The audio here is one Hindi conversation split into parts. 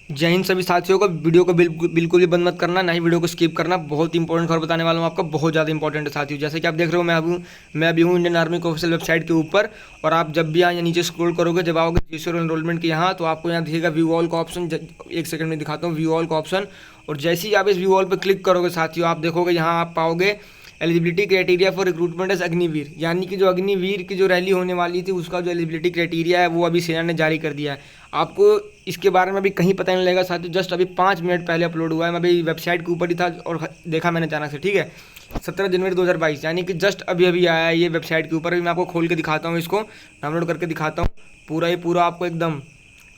जय हिंद सभी साथियों को। वीडियो को बिल्कुल भी बंद मत करना, ना ही वीडियो को स्किप करना। बहुत इंपॉर्टेंट खबर बताने वाला हूँ आपको, बहुत ज़्यादा इंपॉर्टेंट है साथियों। जैसे कि आप देख रहे हो, मैं अभी हूँ इंडियन आर्मी की ऑफिशियल वेबसाइट के ऊपर। और आप जब भी यहाँ नीचे स्क्रॉल करोगे, जब आओगे रजिस्टर एनरोलमेंट के यहाँ, तो आपको यहाँ दिखेगा व्यू ऑल का ऑप्शन। एक सेकंड में दिखाता हूँ व्यू ऑल का ऑप्शन। और जैसे ही आप इस व्यू ऑल पर क्लिक करोगे साथियों, आप देखोगे यहाँ आप पाओगे eligibility criteria for recruitment as Agniveer, यानी कि जो अग्निवीर की जो रैली होने वाली थी उसका जो एलिजिबिलिटी क्राइटेरिया है वो अभी सेना ने जारी कर दिया है। आपको इसके बारे में अभी कहीं पता नहीं लगेगा साथियों, जस्ट अभी 5 मिनट पहले अपलोड हुआ है। मैं अभी वेबसाइट के ऊपर ही था और देखा मैंने अचानक से, ठीक है। 17 जनवरी 2022, यानी कि जस्ट अभी अभी आया है ये वेबसाइट के ऊपर। अभी मैं आपको खोल के दिखाता हूँ, इसको डाउनलोड करके दिखाता हूँ पूरा ही पूरा आपको एकदम।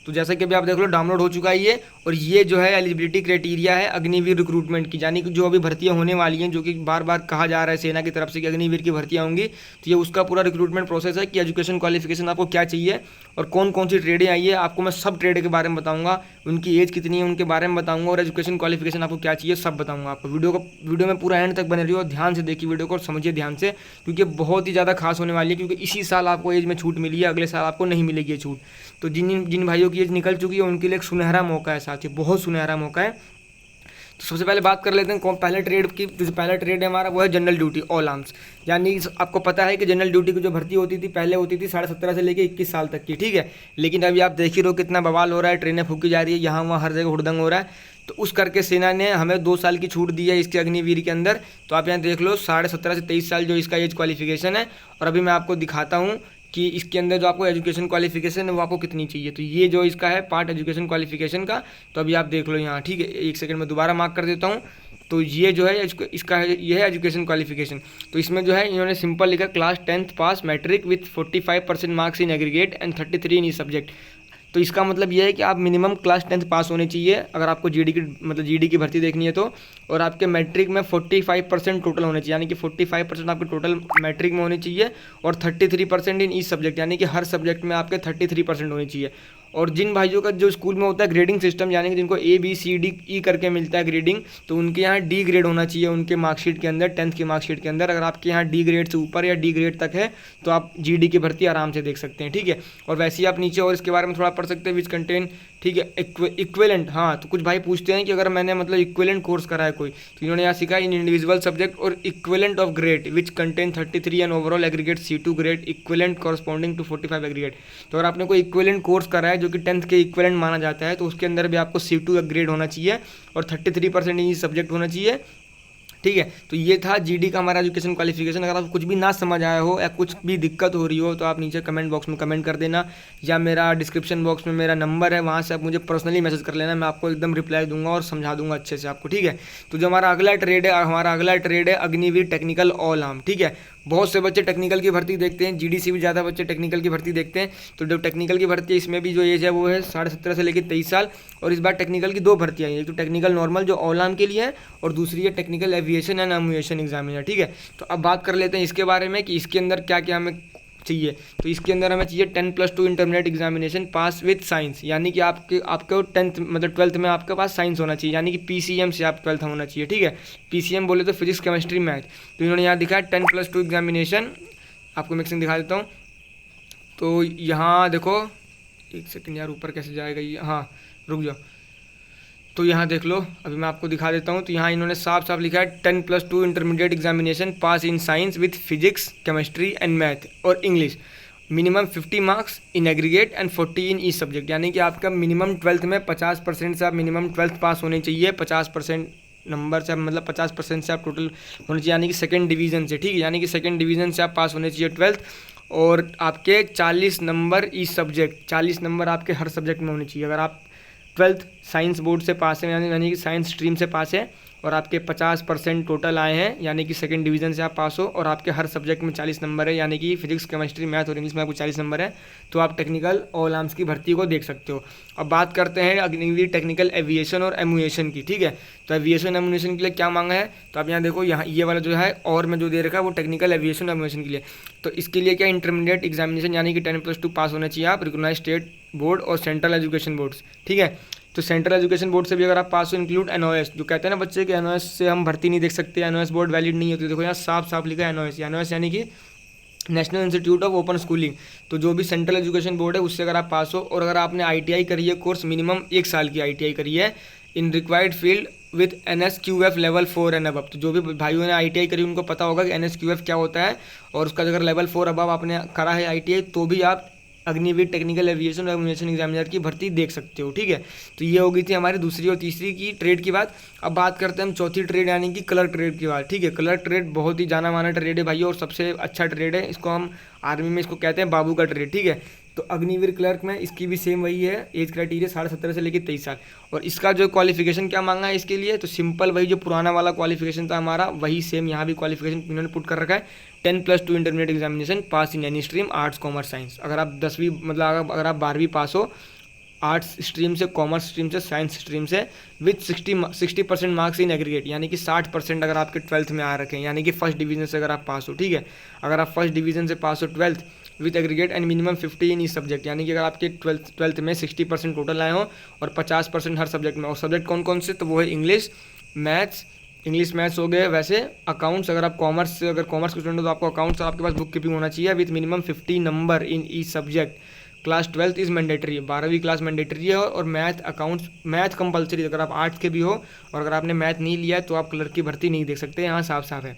तो जैसा कि अभी आप देख लो डाउनलोड हो चुका है ये। और ये जो है एलिजिबिलिटी क्राइटेरिया है अग्निवीर रिक्रूटमेंट की, यानी कि जो अभी भर्तियां होने वाली हैं, जो कि बार बार कहा जा रहा है सेना की तरफ से कि अग्निवीर की भर्तियां होंगी। तो ये उसका पूरा रिक्रूटमेंट प्रोसेस है कि एजुकेशन क्वालिफिकेशन आपको क्या चाहिए और कौन कौन सी ट्रेडें आई है। आपको मैं सब ट्रेड के बारे में बताऊंगा, उनकी एज कितनी है उनके बारे में बताऊंगा, और एजुकेशन क्वालिफिकेशन आपको क्या चाहिए सब बताऊंगा आपको। वीडियो में पूरा एंड तक बने रहिए और ध्यान से देखिए वीडियो को और समझिए ध्यान से, क्योंकि बहुत ही ज़्यादा खास होने वाली है। क्योंकि इसी साल आपको एज में छूट मिली है, अगले साल आपको नहीं मिलेगी ये छूट। तो जिन जिन भाइयों की एज निकल चुकी है उनके लिए एक सुनहरा मौका है साथियों, बहुत सुनहरा मौका है। तो सबसे पहले बात कर लेते हैं कौन पहले ट्रेड की। जो पहला ट्रेड है हमारा वो है जनरल ड्यूटी ऑल आर्म्स। यानी आपको पता है कि जनरल ड्यूटी की जो भर्ती होती थी पहले होती थी 17.5 से लेकर 21 साल तक की, ठीक है। लेकिन अभी आप देख ही रहो कितना बवाल हो रहा है, ट्रेनें फूकी जा रही है, यहाँ वहाँ हर जगह हुड़दंग हो रहा है। तो उस करके सेना ने हमें 2 साल की छूट दी है इसके अग्निवीर के अंदर। तो आप यहाँ देख लो 17.5 से 23 साल जो इसका एज क्वालिफिकेशन है। और अभी मैं आपको दिखाता हूँ कि इसके अंदर जो आपको एजुकेशन क्वालिफिकेशन है वो आपको कितनी चाहिए। तो ये जो इसका है पार्ट एजुकेशन क्वालिफिकेशन का, तो अभी आप देख लो यहाँ, ठीक है। एक सेकंड में दोबारा मार्क कर देता हूँ। तो ये जो है इसका है, ये है एजुकेशन क्वालिफिकेशन। तो इसमें जो है इन्होंने सिंपल लिखा class 10th pass matric with 45% marks in aggregate and 33 in each subject. तो इसका मतलब ये है कि आप मिनिमम क्लास 10th पास होने चाहिए अगर आपको जीडी की मतलब जीडी की भर्ती देखनी है तो। और आपके मैट्रिक में 45% टोटल होने चाहिए, यानी कि 45% आपके टोटल मैट्रिक में होने चाहिए। और 33% इन ईच सब्जेक्ट, यानी कि हर सब्जेक्ट में आपके 33% होने चाहिए। और जिन भाइयों का जो स्कूल में होता है ग्रेडिंग सिस्टम, यानी कि जिनको ABCDE करके मिलता है ग्रेडिंग, तो उनके यहाँ डी ग्रेड होना चाहिए उनके मार्कशीट के अंदर, 10th की मार्कशीट के अंदर। अगर आपके यहाँ डी ग्रेड से ऊपर या डी ग्रेड तक है तो आप जीडी की भर्ती आराम से देख सकते हैं, ठीक है। और वैसे ही आप नीचे और इसके बारे में थोड़ा पढ़ सकते हैं, विच कंटेन, ठीक है, इक्विवेलेंट। हाँ, तो कुछ भाई पूछते हैं कि अगर मैंने मतलब इक्विवेलेंट कोर्स करा है कोई, तो इन्होंने यहाँ सीखा इन इंडिविजुअल सब्जेक्ट और equivalent of grade which contain 33 and overall aggregate C2 grade equivalent corresponding to 45 aggregate. तो अगर आपने कोई इक्विवेलेंट कोर्स करा है जो कि 10th के इक्विवेलेंट माना जाता है, तो उसके अंदर भी आपको C2 ग्रेड होना चाहिए और 33% ये सब्जेक्ट होना चाहिए, ठीक है। तो ये था जीडी का हमारा एजुकेशन क्वालिफिकेशन। अगर आपको कुछ भी ना समझ आया हो या कुछ भी दिक्कत हो रही हो तो आप नीचे कमेंट बॉक्स में कमेंट कर देना, या मेरा डिस्क्रिप्शन बॉक्स में मेरा नंबर है, वहाँ से आप मुझे पर्सनली मैसेज कर लेना, मैं आपको एकदम रिप्लाई दूंगा और समझा दूंगा अच्छे से आपको, ठीक है। तो जो हमारा अगला ट्रेड है अग्निवीर टेक्निकल ऑल आर्म, ठीक है। बहुत से बच्चे टेक्निकल की भर्ती देखते हैं, जीडी से भी ज़्यादा बच्चे टेक्निकल की भर्ती देखते हैं। तो जो टेक्निकल की भर्ती है इसमें भी जो एज है वो है 17.5 से लेकर 23 साल। और इस बार टेक्निकल की 2 भर्तियाँ हैं, एक तो टेक्निकल नॉर्मल जो ऑल आर्म के लिए है, और दूसरी है टेक्निकल एविएशन एंड एमुएशन एग्जामिनर, ठीक है। तो अब बात कर लेते हैं इसके बारे में कि इसके अंदर क्या क्या हमें चाहिए। तो इसके अंदर हमें चाहिए 10+2 intermediate examination pass with science, यानी कि आपको 10th मतलब 12th में आपके पास साइंस होना चाहिए, यानी कि PCM से आप 12th होना चाहिए, ठीक है। PCM बोले तो फिजिक्स केमिस्ट्री मैथ। तो इन्होंने यहाँ दिखा है 10+2 एग्जामिनेशन। आपको मिक्सिंग दिखा देता हूँ। तो यहाँ देखो, एक सेकंड यार, ऊपर कैसे जाएगा ये, हाँ रुक जाओ। तो यहाँ देख लो, अभी मैं आपको दिखा देता हूँ। तो यहाँ इन्होंने साफ साफ लिखा है 10+2 intermediate examination pass in science with physics chemistry and math और English, minimum 50 marks in aggregate and 40 in each subject. यानी कि आपका मिनिमम 12th में 50% से आप मिनिमम 12th पास होने चाहिए, 50% नंबर से, मतलब 50% से आप टोटल होने चाहिए, यानी कि सेकेंड डिवीजन से, ठीक है। यानी कि सेकेंड डिवीजन से आप पास होने चाहिए 12th। और आपके 40 नंबर ईच सब्जेक्ट, 40 नंबर आपके हर सब्जेक्ट में होने चाहिए। अगर आप 12th साइंस बोर्ड से पास है, यानी कि साइंस स्ट्रीम से पास है, और आपके 50% टोटल आए हैं, यानी कि सेकंड डिवीजन से आप पास हो, और आपके हर सब्जेक्ट में 40 नंबर है, यानी कि फिजिक्स केमिस्ट्री मैथ और इंग्लिश में आपको 40 नंबर है, तो आप टेक्निकल ऑल आर्म्स की भर्ती को देख सकते हो। अब बात करते हैं अग्निवीर टेक्निकल एविएशन और एमुएशन की, ठीक है। तो एविएशन एमुएशन के लिए क्या मांगा है, तो आप यहाँ देखो, यहाँ ये वाला जो है और में जो दे रखा है वो टेक्निकल एविएशन एमुएशन के लिए। तो इसके लिए क्या इंटरमीडिएट एग्जामिनेशन, यानी कि 10+2 पास होना चाहिए आप, रिकॉग्नाइज्ड स्टेट बोर्ड और सेंट्रल एजुकेशन बोर्ड्स, ठीक है। तो सेंट्रल एजुकेशन बोर्ड से भी अगर आप पास हो, इंक्लूड NOS, जो कहते हैं ना बच्चे कि NOS से हम भर्ती नहीं देख सकते, NOS बोर्ड वैलिड नहीं होती। देखो यहाँ साफ साफ लिखा है NOS, यानी कि national institute of open schooling, तो जो भी सेंट्रल एजुकेशन बोर्ड है उससे अगर आप पास हो, और अगर आपने आईटीआई करी है कोर्स, मिनिमम 1 साल की आईटीआई करी है in required field with NSQF level 4 and above. तो जो भी भाइयों ने आईटीआई करी उनको पता होगा कि NSQF क्या होता है, और उसका अगर लेवल 4 अबव आपने करा है आईटीआई तो भी आप अग्निवीर टेक्निकल एविएशन और एविएशन एग्जामिनर की भर्ती देख सकते हो। ठीक है, तो ये हो गई थी हमारी दूसरी और तीसरी की ट्रेड की बात। अब बात करते हैं हम चौथी ट्रेड यानी कि क्लर्क ट्रेड की बात। ठीक है, क्लर्क ट्रेड बहुत ही जाना माना ट्रेड है भाई, और सबसे अच्छा ट्रेड है। इसको हम आर्मी में इसको कहते हैं बाबू का ट्रेड। ठीक है, तो अग्निवीर क्लर्क में इसकी भी सेम वही है, एज क्राइटेरिया 17.5 से लेकर 23 साल। और इसका जो क्वालिफिकेशन क्या मांगा है इसके लिए, तो सिंपल वही जो पुराना वाला क्वालिफिकेशन था हमारा, वही सेम यहाँ भी क्वालिफिकेशन इन्होंने पुट कर रखा है। 10+2 intermediate examination pass in any stream, arts commerce science. अगर आप 10वीं मतलब अगर आप 12वीं पास हो आर्ट्स स्ट्रीम से, कॉमर्स स्ट्रीम से, साइंस स्ट्रीम से, विथ 60% मार्क्स इन एग्रीगेट, यानी कि 60% अगर आपके 12th में आ रखे हैं, यानी कि फर्स्ट डिवीजन से अगर आप पास हो। ठीक है, अगर आप फर्स्ट डिवीजन से पास हो 12th with aggregate and minimum 50 in each subject, यानी कि अगर आपके 12th में 60% टोटल आए हो और 50% हर सब्जेक्ट में। और सब्जेक्ट कौन कौन से, तो वो है इंग्लिश मैथ्स हो गए। वैसे अकाउंट्स, अगर आप कॉमर्स के स्टूडेंट हो तो आपको अकाउंट्स और आपके पास बुक कीपिंग होना चाहिए with minimum 50 number in each subject. Class 12th is mandatory है, 12वीं क्लास मैंडेटरी है। और मैथ कंपलसरी, अगर आप आर्ट्स के भी हो और अगर आपने मैथ नहीं लिया है तो आप क्लर्क की भर्ती नहीं देख सकते, यहाँ साफ साफ है।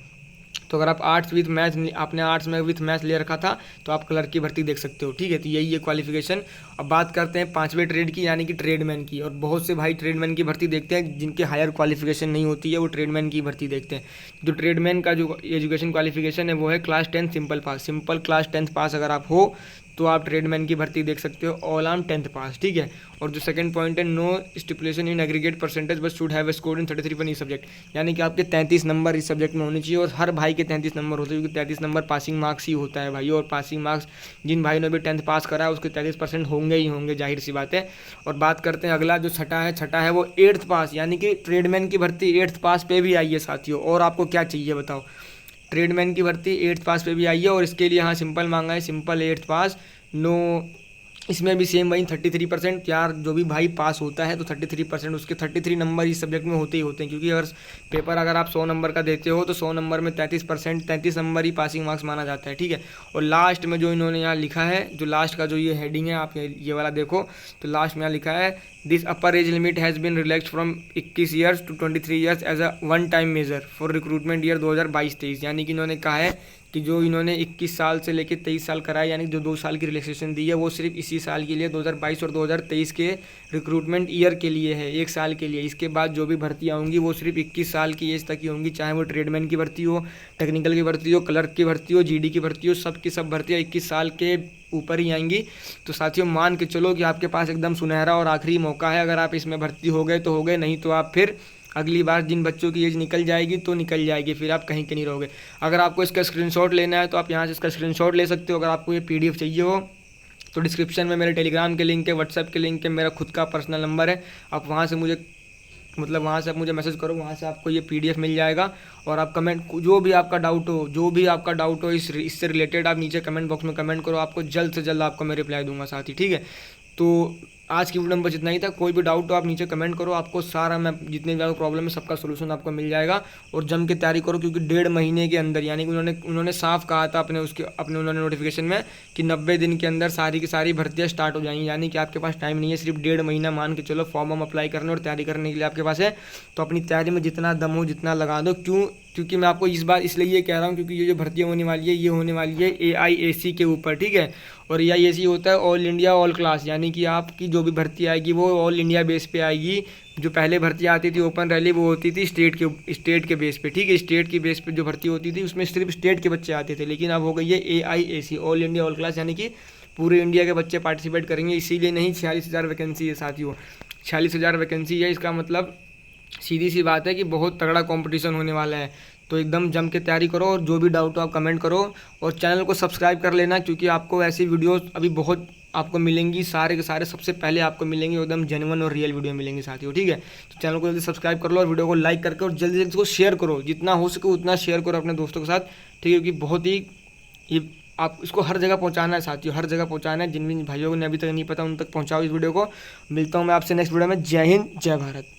तो अगर आप आर्ट्स विथ मैथ, आपने आर्ट्स में विथ मैथ ले रखा था तो आप क्लर्क की भर्ती देख सकते हो। ठीक है, तो यही है क्वालिफिकेशन। अब बात करते हैं 5वें ट्रेड की यानी कि ट्रेडमैन की। और बहुत से भाई ट्रेडमैन की भर्ती देखते हैं जिनके हायर क्वालिफिकेशन नहीं होती है, वो ट्रेडमैन की भर्ती देखते हैं। जो ट्रेडमैन का जो एजुकेशन क्वालिफिकेशन है वो है class 10 simple past. Simple class 10 पास अगर आप हो तो आप ट्रेडमैन की भर्ती देख सकते हो, ऑल आर्म 10th पास। ठीक है, और जो सेकंड पॉइंट है, no stipulation in aggregate percentage but should have scored in 33 in subject, यानी कि आपके 33 नंबर इस सब्जेक्ट में होने चाहिए। और हर भाई के 33 नंबर होते हैं, क्योंकि 33 नंबर पासिंग मार्क्स ही होता है भाई। और पासिंग मार्क्स जिन भाई ने भी 10th पास करा है उसके 33% होंगे ही होंगे, जाहिर सी बात है। और बात करते हैं अगला जो छठा है वो 8th पास, यानी कि ट्रेडमैन की भर्ती 8th पास पे भी आई है साथियों। और आपको क्या चाहिए बताओ, ट्रेडमैन की भर्ती 8th पास पे भी आई है, और इसके लिए हाँ सिंपल मांगा है, सिंपल 8th पास। नो, इसमें भी सेम वही 33%। यार जो भी भाई पास होता है तो 33%, उसके 33 नंबर इस सब्जेक्ट में होते ही होते हैं, क्योंकि अगर पेपर अगर आप 100 नंबर का देते हो तो 100 नंबर में 33 नंबर ही पासिंग मार्क्स माना जाता है। ठीक है, और लास्ट में जो इन्होंने यहाँ लिखा है, जो लास्ट का जो ये हेडिंग है, आप ये वाला देखो, तो लास्ट में यहाँ लिखा है this upper age limit has been relaxed from 21 years to 23 years as a one time measure for recruitment year 2022-23। यानी कि इन्होंने कहा है कि जो इन्होंने 21 साल से लेकर 23 साल कराया, यानी जो 2 साल की रिलैक्सेशन दी है वो सिर्फ इसी साल के लिए 2022 और 2023 के रिक्रूटमेंट ईयर के लिए है, 1 साल के लिए। इसके बाद जो भी भर्तियाँ होंगी वो सिर्फ 21 साल की एज तक ही होंगी, चाहे वो ट्रेडमैन की भर्ती हो, टेक्निकल की भर्ती हो, क्लर्क की भर्ती हो, जीडी की भर्ती हो, सब की सब भर्तियाँ 21 साल के ऊपर ही आएंगी। तो साथियों मान के चलो कि आपके पास एकदम सुनहरा और आखिरी मौका है। अगर आप इसमें भर्ती हो गए तो हो गए, नहीं तो आप फिर अगली बार जिन बच्चों की एज निकल जाएगी तो निकल जाएगी, फिर आप कहीं के नहीं रहोगे। अगर आपको इसका स्क्रीनशॉट लेना है तो आप यहाँ से इसका स्क्रीनशॉट ले सकते हो। अगर आपको ये PDF चाहिए हो तो डिस्क्रिप्शन में मेरे टेलीग्राम के लिंक है, व्हाट्सएप के लिंक है, मेरा खुद का पर्सनल नंबर है, आप वहाँ से मुझे वहाँ से आप मुझे मैसेज करो, वहाँ से आपको ये PDF मिल जाएगा। और आप कमेंट, जो भी आपका डाउट हो इससे रिलेटेड, आप नीचे कमेंट बॉक्स में कमेंट करो, आपको जल्द से जल्द आपको मैं रिप्लाई दूंगा साथी। ठीक है, तो आज की वीडियो में बस इतना ही था। कोई भी डाउट हो आप नीचे कमेंट करो, आपको सारा मैं जितने भी प्रॉब्लम है सबका सोल्यूशन आपको मिल जाएगा। और जम के तैयारी करो, क्योंकि 1.5 महीने के अंदर, यानी कि उन्होंने साफ कहा था अपने उन्होंने नोटिफिकेशन में कि 90 दिन के अंदर सारी की सारी भर्तियाँ स्टार्ट हो जाएंगी। यानी कि आपके पास टाइम नहीं है, सिर्फ 1.5 महीना मान के चलो फॉर्म हम अप्लाई करने और तैयारी करने के लिए आपके पास है। तो अपनी तैयारी में जितना दम हो जितना लगा दो। क्योंकि मैं आपको इस बार इसलिए ये कह रहा हूँ क्योंकि ये जो भर्तियाँ होने वाली है ये होने वाली है AIAC के ऊपर। ठीक है, और AIAC होता है ऑल इंडिया ऑल क्लास, यानी कि आपकी जो भी भर्ती आएगी वो ऑल इंडिया बेस पे आएगी। जो पहले भर्ती आती थी ओपन रैली वो होती थी स्टेट के बेस पे। ठीक है, स्टेट की बेस पे जो भर्ती होती थी उसमें सिर्फ स्टेट के बच्चे आते थे, लेकिन अब हो गई है AIAC all India all class, यानी कि पूरे इंडिया के बच्चे पार्टिसिपेट करेंगे। इसीलिए नहीं 46,000 वैकेंसी है साथियों, 46,000 वैकेंसी है। इसका मतलब सीधी सी बात है कि बहुत तगड़ा कंपटीशन होने वाला है। तो एकदम जम के तैयारी करो, और जो भी डाउट हो आप कमेंट करो, और चैनल को सब्सक्राइब कर लेना, क्योंकि आपको ऐसी वीडियोस अभी बहुत आपको मिलेंगी, सारे के सारे सबसे पहले आपको मिलेंगे, एकदम जेन्युइन और रियल वीडियो मिलेंगी साथियों। ठीक है, तो चैनल को जल्दी सब्सक्राइब कर लो और वीडियो को लाइक करके और जल्दी जल्दी इसको शेयर करो, जितना हो सके उतना शेयर करो अपने दोस्तों के साथ। ठीक है, क्योंकि बहुत ही ये आप इसको हर जगह पहुंचाना है साथियों, हर जगह पहुंचाना है। जिन भी भाइयों को अभी तक नहीं पता उन तक पहुंचाओ इस वीडियो को। मिलता हूं मैं आपसे नेक्स्ट वीडियो में। जय हिंद, जय भारत।